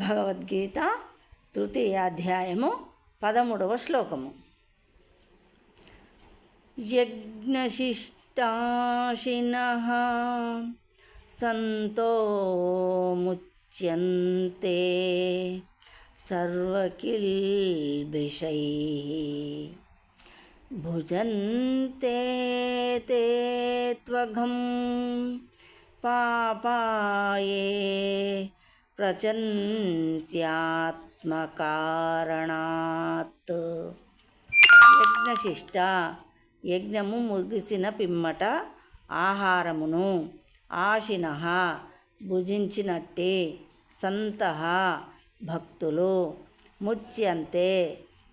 భగవద్గీత తృతీయ అధ్యాయము 13వ శ్లోకము. యజ్ఞశిష్టాశినః సంతో ముచ్యంతే సర్వకిల్బిషైః భుజంతే తే త్వఘం పాపాయే ప్రచంత్యాత్మకారణాత్. యజ్ఞశిష్ట, యజ్ఞము ముగిసిన పిమ్మట ఆహారమును, ఆశినః భుజించినట్టే, సంతః భక్తులు, ముచ్యంతే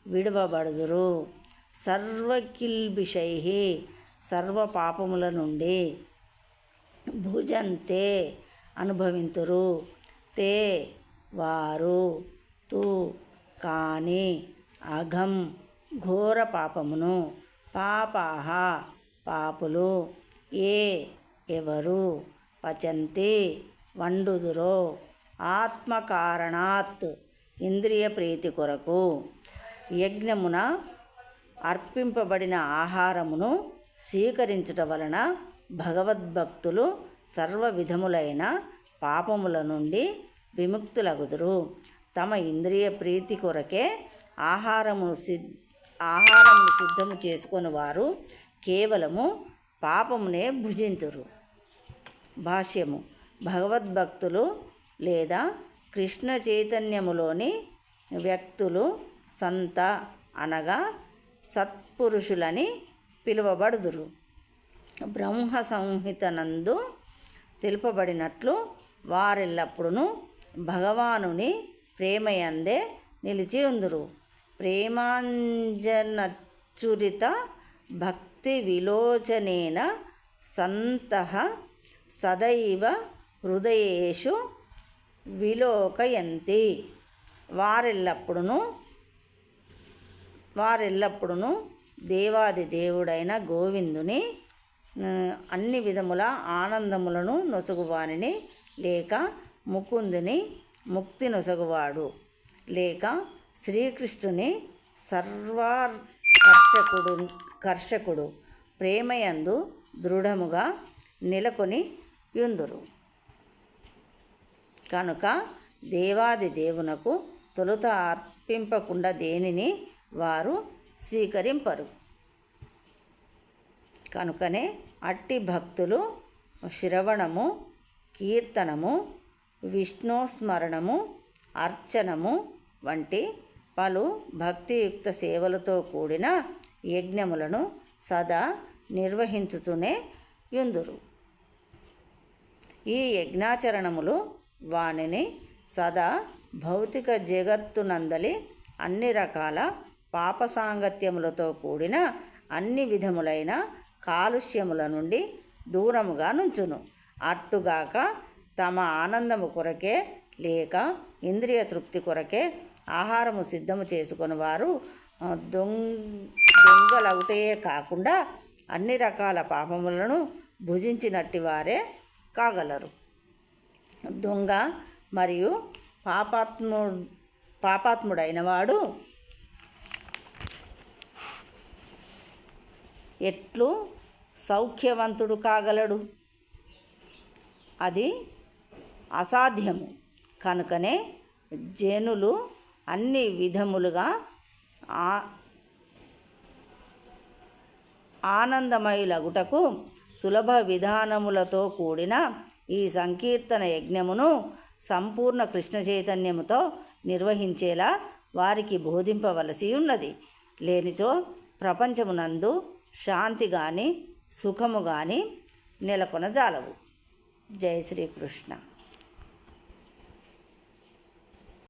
విడువబడుదురు, సర్వకిల్బిషైః సర్వ పాపముల నుండి, భుజంతే అనుభవింతురు, తే వారు, తు కాని, అఘం ఘోర పాపమును, పాపాః పాపులు, ఏ ఎవరు, పచంతి వండుదురో, ఆత్మకారణాత్ ఇంద్రియ ప్రీతి కొరకు. యజ్ఞమున అర్పింపబడిన ఆహారమును స్వీకరించుట వలన భగవద్భక్తులు సర్వ విధములైన పాపముల నుండి విముక్తులగుదురు. తమ ఇంద్రియ ప్రీతి కొరకే ఆహారమును సిద్ధము చేసుకొని వారు కేవలము పాపమునే భుజింతురు. భాష్యము. భగవద్భక్తులు లేదా కృష్ణ చైతన్యములోని వ్యక్తులు సంత అనగా సత్పురుషులని పిలువబడుదురు. బ్రహ్మ సంహితనందు తెలుపబడినట్లు వారెల్లప్పుడూ భగవానుని ప్రేమయందే నిలిచి ఉందురు. ప్రేమాంజనచ్చురిత భక్తి విలోచనేన సంతః సదైవ హృదయేషు విలోకయంతి. వారెల్లప్పుడూ దేవాది దేవుడైన గోవిందుని అన్ని విధముల ఆనందములను నొసగువానిని, లేక ముకుందుని ముక్తి నొసగువాడు, లేక శ్రీకృష్ణుని కర్షకుడు ప్రేమయందు దృఢముగా నెలకొని యుందురు. కనుక దేవాది దేవునకు తొలుత అర్పింపకుండా దేనిని వారు స్వీకరింపరు. కనుకనే అట్టి భక్తులు శ్రవణము, కీర్తనము, విష్ణుస్మరణము, అర్చనము వంటి పలు భక్తియుక్త సేవలతో కూడిన యజ్ఞములను సదా నిర్వహించుతూనే యుందురు. ఈ యజ్ఞాచరణములు వానిని సదా భౌతిక జగత్తునందలి అన్ని రకాల పాప సాంగత్యములతో కూడిన అన్ని విధములైన కాలుష్యముల నుండి దూరముగా నుంచును. అట్టుగాక తమ ఆనందము కొరకే లేక ఇంద్రియ తృప్తి కొరకే ఆహారము సిద్ధము చేసుకొని వారు దొంగలవుటయే కాకుండా అన్ని రకాల పాపములను భుజించినట్టి వారే కాగలరు. దొంగ మరియు పాపాత్ముడైన వాడు ఎట్లు సౌఖ్యవంతుడు కాగలడు? అది అసాధ్యము. కనుకనే జనులు అన్ని విధములుగా ఆనందమయులగుటకు సులభ విధానములతో కూడిన ఈ సంకీర్తన యజ్ఞమును సంపూర్ణ కృష్ణ చైతన్యముతో నిర్వహించేలా వారికి బోధింపవలసి ఉన్నది. లేనిచో ప్రపంచమునందు శాంతి కానీ సుఖము కానీ నెలకొనజాలవు. జై శ్రీకృష్ణ.